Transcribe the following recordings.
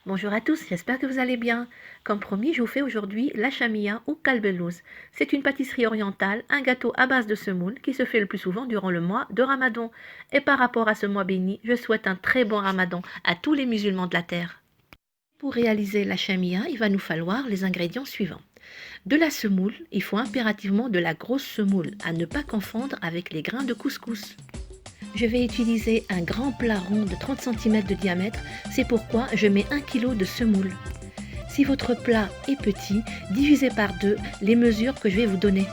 Bonjour à tous, j'espère que vous allez bien. Comme promis, je vous fais aujourd'hui la chamia ou kalbelouz. C'est une pâtisserie orientale, un gâteau à base de semoule qui se fait le plus souvent durant le mois de Ramadan. Et par rapport à ce mois béni, je souhaite un très bon Ramadan à tous les musulmans de la terre. Pour réaliser la chamia, il va nous falloir les ingrédients suivants. De la semoule, il faut impérativement de la grosse semoule, à ne pas confondre avec les grains de couscous. Je vais utiliser un grand plat rond de 30 cm de diamètre, c'est pourquoi je mets 1 kg de semoule. Si votre plat est petit, divisez par 2 les mesures que je vais vous donner.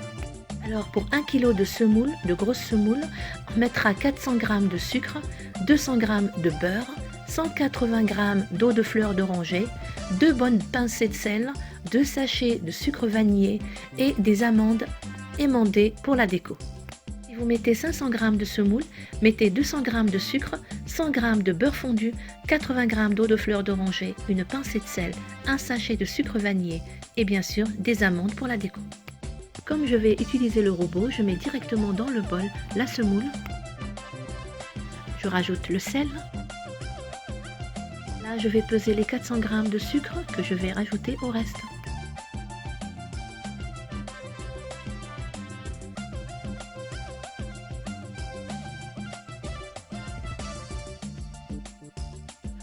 Alors pour 1 kg de semoule, de grosse semoule, on mettra 400 g de sucre, 200 g de beurre, 180 g d'eau de fleur d'oranger, 2 bonnes pincées de sel, 2 sachets de sucre vanillé et des amandes émondées pour la déco. Si vous mettez 500 g de semoule, mettez 200 g de sucre, 100 g de beurre fondu, 80 g d'eau de fleur d'oranger, une pincée de sel, un sachet de sucre vanillé et bien sûr des amandes pour la déco. Comme je vais utiliser le robot, je mets directement dans le bol la semoule. Je rajoute le sel. Là, je vais peser les 400 g de sucre que je vais rajouter au reste.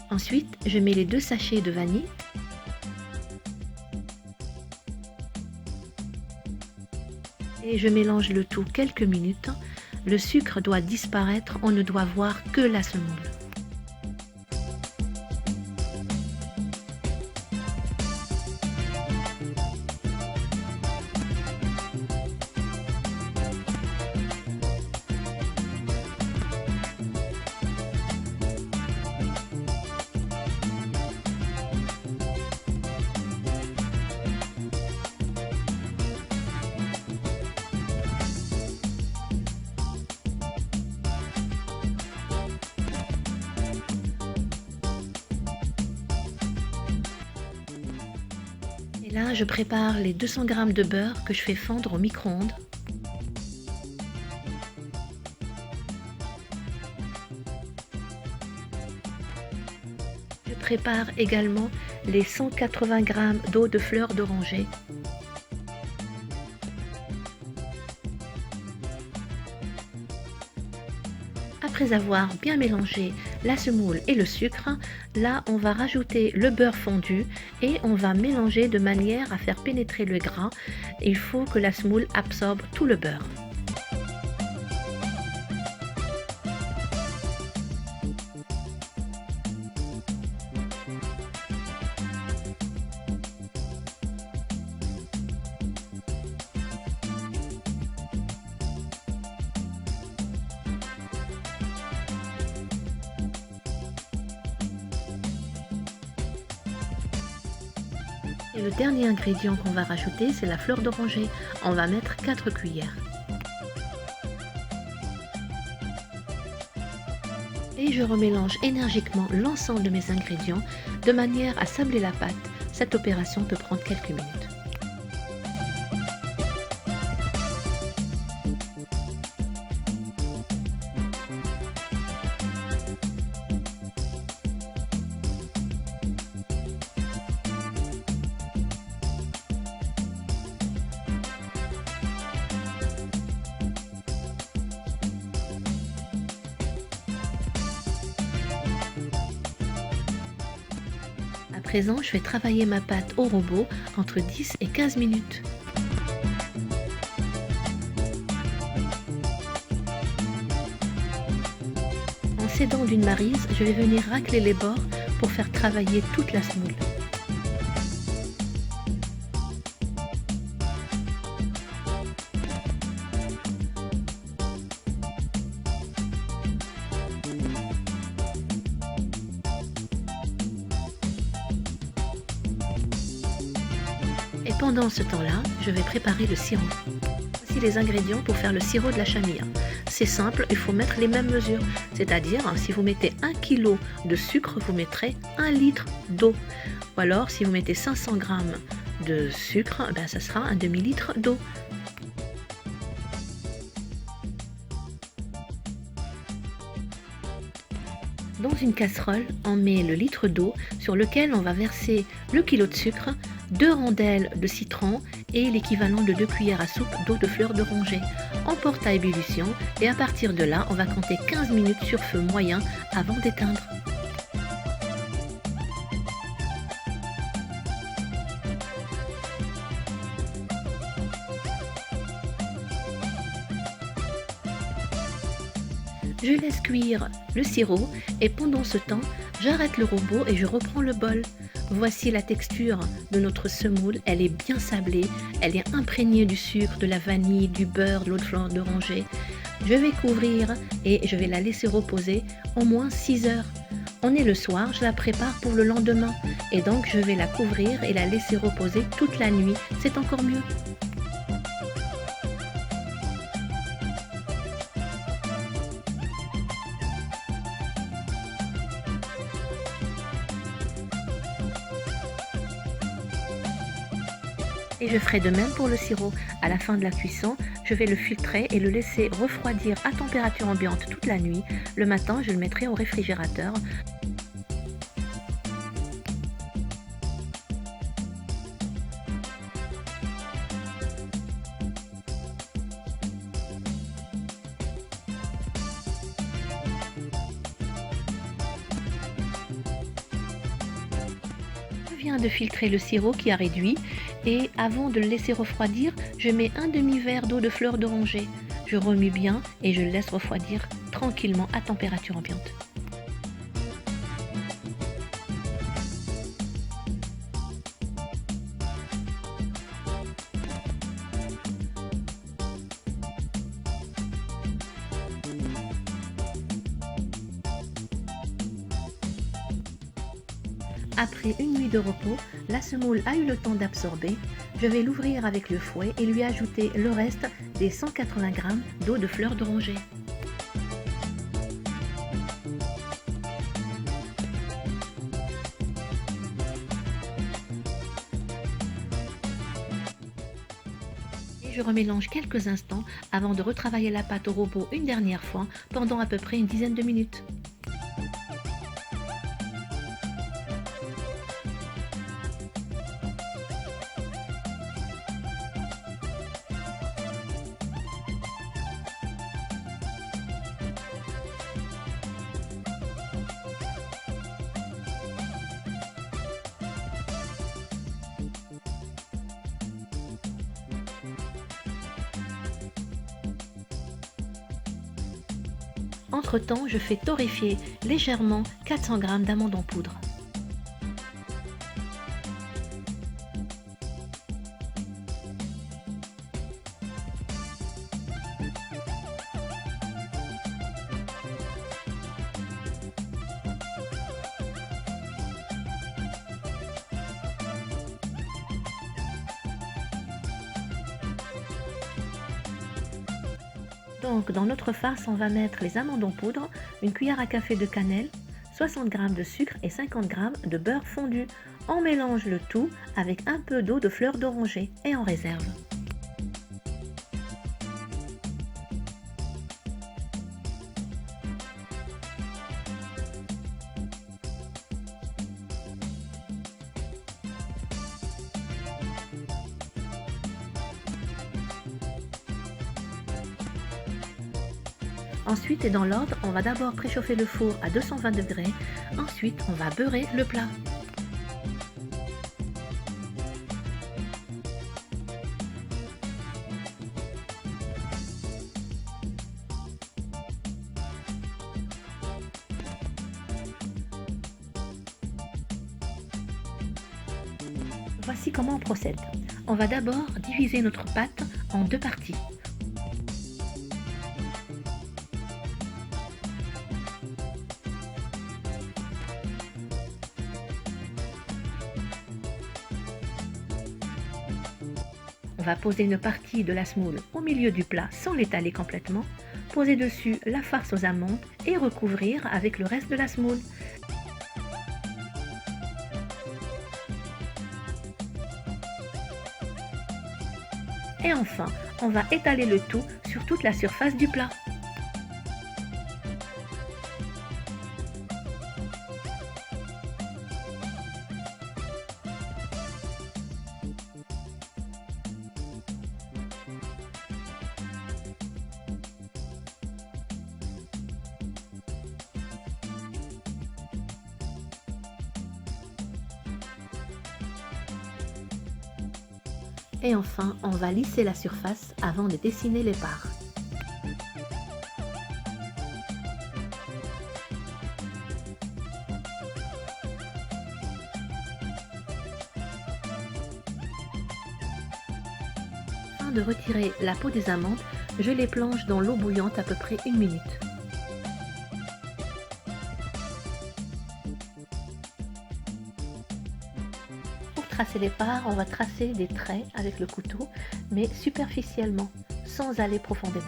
Ensuite, je mets les 2 sachets de vanille. Et je mélange le tout quelques minutes. Le sucre doit disparaître, on ne doit voir que la semoule. Et là, je prépare les 200 g de beurre que je fais fondre au micro-ondes. Je prépare également les 180 g d'eau de fleur d'oranger. Après avoir bien mélangé la semoule et le sucre, là on va rajouter le beurre fondu et on va mélanger de manière à faire pénétrer le gras. Il faut que la semoule absorbe tout le beurre. Et le dernier ingrédient qu'on va rajouter, c'est la fleur d'oranger. On va mettre 4 cuillères. Et je remélange énergiquement l'ensemble de mes ingrédients de manière à sabler la pâte. Cette opération peut prendre quelques minutes. À présent, je vais travailler ma pâte au robot entre 10 et 15 minutes. En s'aidant d'une maryse, je vais venir racler les bords pour faire travailler toute la semoule. Et pendant ce temps-là, je vais préparer le sirop. Voici les ingrédients pour faire le sirop de la chamia. C'est simple, il faut mettre les mêmes mesures. C'est-à-dire, si vous mettez 1 kg de sucre, vous mettrez 1 litre d'eau. Ou alors, si vous mettez 500 g de sucre, ben, ça sera un demi-litre d'eau. Dans une casserole, on met le litre d'eau sur lequel on va verser le kilo de sucre, 2 rondelles de citron et l'équivalent de 2 cuillères à soupe d'eau de fleur d'oranger. On porte à ébullition et à partir de là, on va compter 15 minutes sur feu moyen avant d'éteindre. Je laisse cuire le sirop et pendant ce temps, j'arrête le robot et je reprends le bol. Voici la texture de notre semoule, elle est bien sablée, elle est imprégnée du sucre, de la vanille, du beurre, de l'eau de fleur d'oranger. Je vais couvrir et je vais la laisser reposer au moins 6 heures. On est le soir, je la prépare pour le lendemain et donc je vais la couvrir et la laisser reposer toute la nuit, c'est encore mieux. Et je ferai de même pour le sirop. À la fin de la cuisson, je vais le filtrer et le laisser refroidir à température ambiante toute la nuit. Le matin, je le mettrai au réfrigérateur. Je viens de filtrer le sirop qui a réduit et avant de le laisser refroidir, je mets un demi-verre d'eau de fleur d'oranger. Je remue bien et je le laisse refroidir tranquillement à température ambiante. Après une nuit de repos, la semoule a eu le temps d'absorber. Je vais l'ouvrir avec le fouet et lui ajouter le reste des 180 g d'eau de fleur d'oranger. Et je remélange quelques instants avant de retravailler la pâte au robot une dernière fois pendant à peu près une dizaine de minutes. Entre-temps, je fais torréfier légèrement 400 g d'amandes en poudre. Donc dans notre farce, on va mettre les amandes en poudre, une cuillère à café de cannelle, 60 g de sucre et 50 g de beurre fondu. On mélange le tout avec un peu d'eau de fleur d'oranger et on réserve. Ensuite, et dans l'ordre, on va d'abord préchauffer le four à 220 degrés. Ensuite, on va beurrer le plat. Voici comment on procède. On va d'abord diviser notre pâte en 2 parties. On va poser une partie de la semoule au milieu du plat sans l'étaler complètement, poser dessus la farce aux amandes et recouvrir avec le reste de la semoule. Et enfin, on va étaler le tout sur toute la surface du plat. Et enfin, on va lisser la surface avant de dessiner les parts. Afin de retirer la peau des amandes, je les plonge dans l'eau bouillante à peu près 1 minute. Pour tracer les parts, on va tracer des traits avec le couteau, mais superficiellement, sans aller profondément.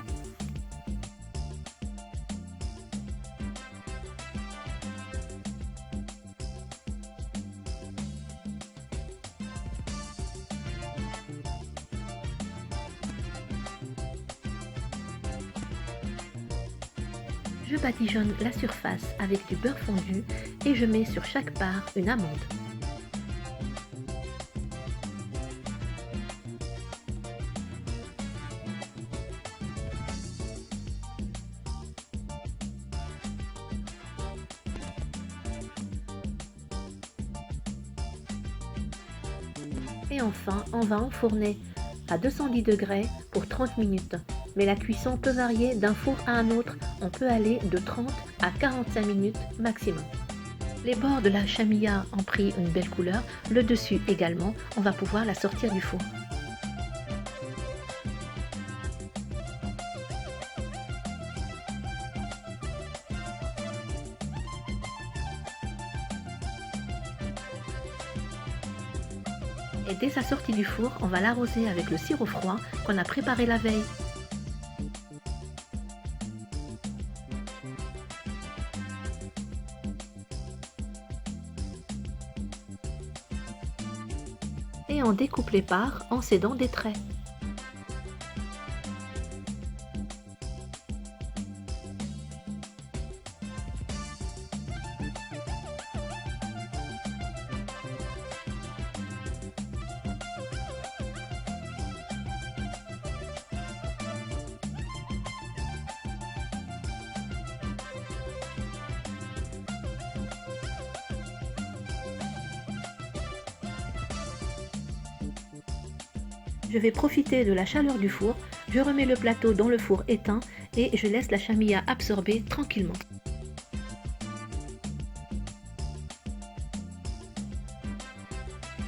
Je badigeonne la surface avec du beurre fondu et je mets sur chaque part une amande. Et enfin, on va enfourner à 210 degrés pour 30 minutes. Mais la cuisson peut varier d'un four à un autre, on peut aller de 30 à 45 minutes maximum. Les bords de la chamilla ont pris une belle couleur, le dessus également, on va pouvoir la sortir du four. Et dès sa sortie du four, on va l'arroser avec le sirop froid qu'on a préparé la veille. Et on découpe les parts en s'aidant des traits. Je vais profiter de la chaleur du four, je remets le plateau dans le four éteint et je laisse la chamilla absorber tranquillement.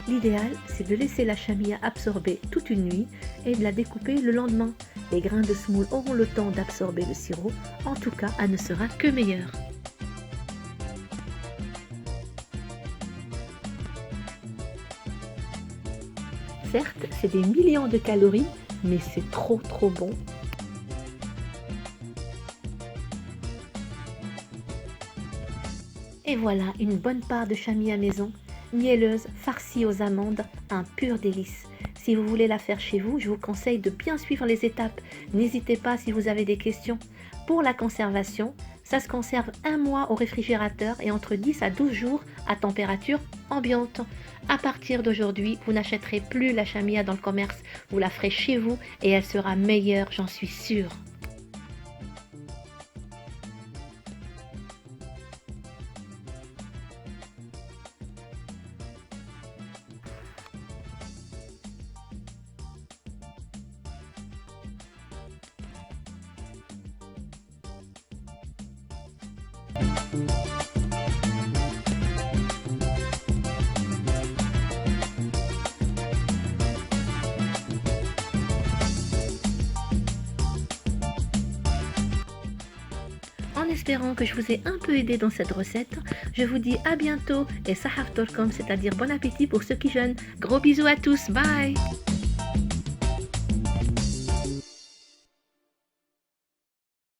L'idéal, c'est de laisser la chamilla absorber toute une nuit et de la découper le lendemain. Les grains de semoule auront le temps d'absorber le sirop, en tout cas, elle ne sera que meilleure. Certes, c'est des millions de calories, mais c'est trop bon. Et voilà, une bonne part de chamilla maison, mielleuse, farcie aux amandes, un pur délice. Si vous voulez la faire chez vous, je vous conseille de bien suivre les étapes. N'hésitez pas si vous avez des questions. Pour la conservation, ça se conserve 1 mois au réfrigérateur et entre 10 à 12 jours à température ambiante. À partir d'aujourd'hui, vous n'achèterez plus la chamilla dans le commerce, vous la ferez chez vous et elle sera meilleure, j'en suis sûre. En espérant que je vous ai un peu aidé dans cette recette, je vous dis à bientôt et sahaf tolkom, c'est-à-dire bon appétit pour ceux qui jeûnent. Gros bisous à tous, bye!